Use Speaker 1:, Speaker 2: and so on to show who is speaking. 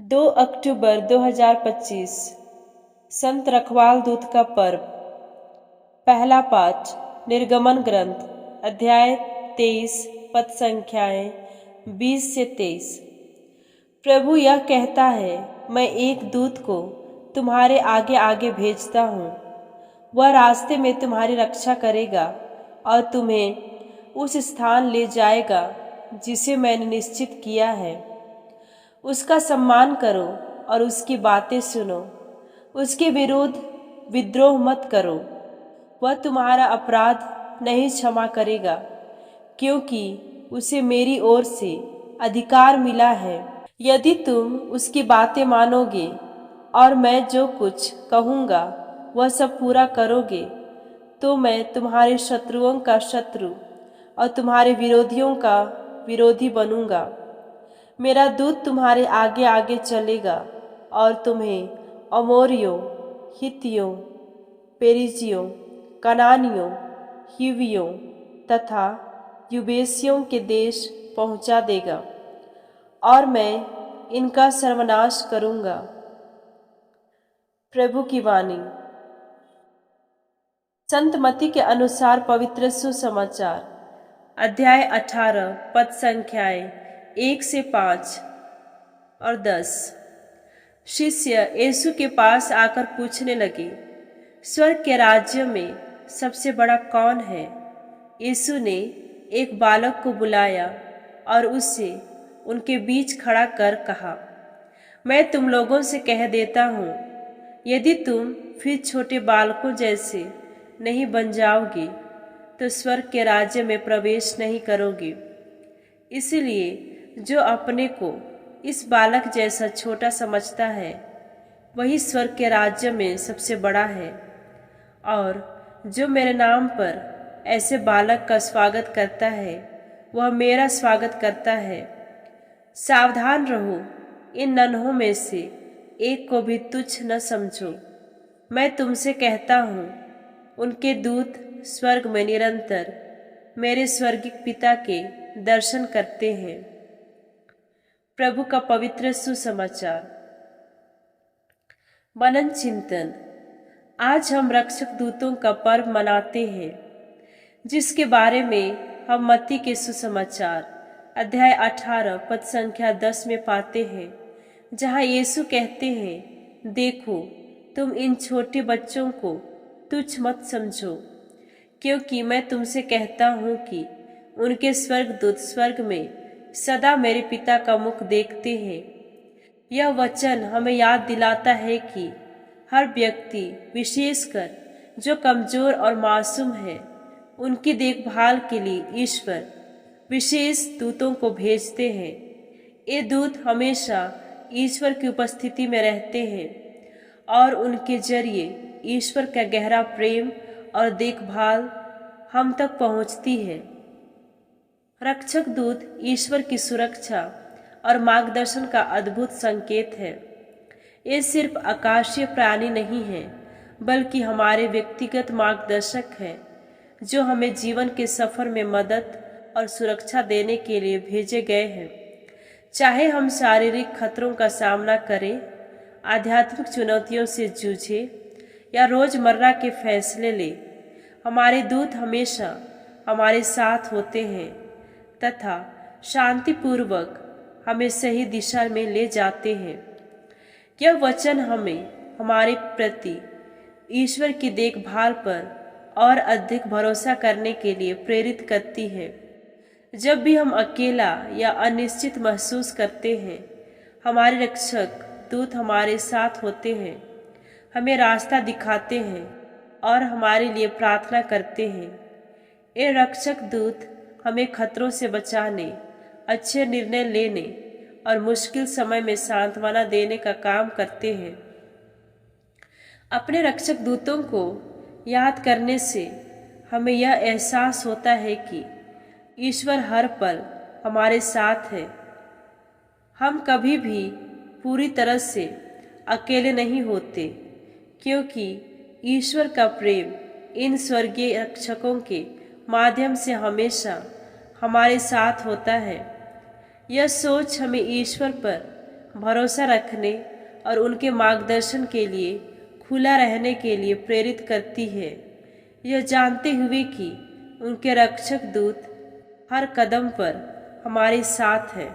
Speaker 1: 2 अक्टूबर 2025 संत रखवाल दूत का पर्व। पहला पाठ निर्गमन ग्रंथ अध्याय 23 पद संख्याएं 20 से 23। प्रभु यह कहता है, मैं एक दूत को तुम्हारे आगे आगे भेजता हूँ। वह रास्ते में तुम्हारी रक्षा करेगा और तुम्हें उस स्थान ले जाएगा जिसे मैंने निश्चित किया है। उसका सम्मान करो और उसकी बातें सुनो। उसके विरुद्ध विद्रोह मत करो। वह तुम्हारा अपराध नहीं क्षमा करेगा, क्योंकि उसे मेरी ओर से अधिकार मिला है। यदि तुम उसकी बातें मानोगे और मैं जो कुछ कहूँगा वह सब पूरा करोगे, तो मैं तुम्हारे शत्रुओं का शत्रु और तुम्हारे विरोधियों का विरोधी बनूंगा। मेरा दूत तुम्हारे आगे आगे चलेगा और तुम्हें अमोरियों, हित्तियों, पेरिजियों, कनानियों, हिवियों तथा युबेसियों के देश पहुंचा देगा और मैं इनका सर्वनाश करूंगा। प्रभु की वाणी। संत मत्ती के अनुसार पवित्र सुसमाचार अध्याय 18 पद संख्याएं 1 से 5 और 10। शिष्य यीशु के पास आकर पूछने लगे, स्वर्ग के राज्य में सबसे बड़ा कौन है? यीशु ने एक बालक को बुलाया और उससे उनके बीच खड़ा कर कहा, मैं तुम लोगों से कह देता हूँ, यदि तुम फिर छोटे बालकों जैसे नहीं बन जाओगे तो स्वर्ग के राज्य में प्रवेश नहीं करोगे। इसलिए जो अपने को इस बालक जैसा छोटा समझता है, वही स्वर्ग के राज्य में सबसे बड़ा है। और जो मेरे नाम पर ऐसे बालक का स्वागत करता है, वह मेरा स्वागत करता है। सावधान रहो, इन नन्हों में से एक को भी तुच्छ न समझो। मैं तुमसे कहता हूँ, उनके दूत स्वर्ग में निरंतर मेरे स्वर्गिक पिता के दर्शन करते हैं। प्रभु का पवित्र सुसमाचार। मनन चिंतन। आज हम रक्षक दूतों का पर्व मनाते हैं, जिसके बारे में हम मत्ती के सुसमाचार अध्याय 18 पद संख्या 10 में पाते हैं, जहाँ यीशु कहते हैं, देखो तुम इन छोटे बच्चों को तुच्छ मत समझो, क्योंकि मैं तुमसे कहता हूँ कि उनके स्वर्गदूत स्वर्ग में सदा मेरे पिता का मुख देखते हैं। यह वचन हमें याद दिलाता है कि हर व्यक्ति, विशेषकर जो कमजोर और मासूम है, उनकी देखभाल के लिए ईश्वर विशेष दूतों को भेजते हैं। ये दूत हमेशा ईश्वर की उपस्थिति में रहते हैं और उनके जरिए ईश्वर का गहरा प्रेम और देखभाल हम तक पहुंचती है। रक्षक दूत ईश्वर की सुरक्षा और मार्गदर्शन का अद्भुत संकेत है। ये सिर्फ आकाशीय प्राणी नहीं है, बल्कि हमारे व्यक्तिगत मार्गदर्शक हैं, जो हमें जीवन के सफर में मदद और सुरक्षा देने के लिए भेजे गए हैं। चाहे हम शारीरिक खतरों का सामना करें, आध्यात्मिक चुनौतियों से जूझे या रोजमर्रा के फैसले ले, हमारे दूत हमेशा हमारे साथ होते हैं तथा शांतिपूर्वक हमें सही दिशा में ले जाते हैं। यह वचन हमें हमारे प्रति ईश्वर की देखभाल पर और अधिक भरोसा करने के लिए प्रेरित करती है। जब भी हम अकेला या अनिश्चित महसूस करते हैं, हमारे रक्षक दूत हमारे साथ होते हैं, हमें रास्ता दिखाते हैं और हमारे लिए प्रार्थना करते हैं। ये रक्षक दूत हमें खतरों से बचाने, अच्छे निर्णय लेने और मुश्किल समय में सांत्वना देने का काम करते हैं। अपने रक्षक दूतों को याद करने से हमें यह एहसास होता है कि ईश्वर हर पल हमारे साथ है। हम कभी भी पूरी तरह से अकेले नहीं होते, क्योंकि ईश्वर का प्रेम इन स्वर्गीय रक्षकों के माध्यम से हमेशा हमारे साथ होता है। यह सोच हमें ईश्वर पर भरोसा रखने और उनके मार्गदर्शन के लिए खुला रहने के लिए प्रेरित करती है, यह जानते हुए कि उनके रक्षक दूत हर कदम पर हमारे साथ है।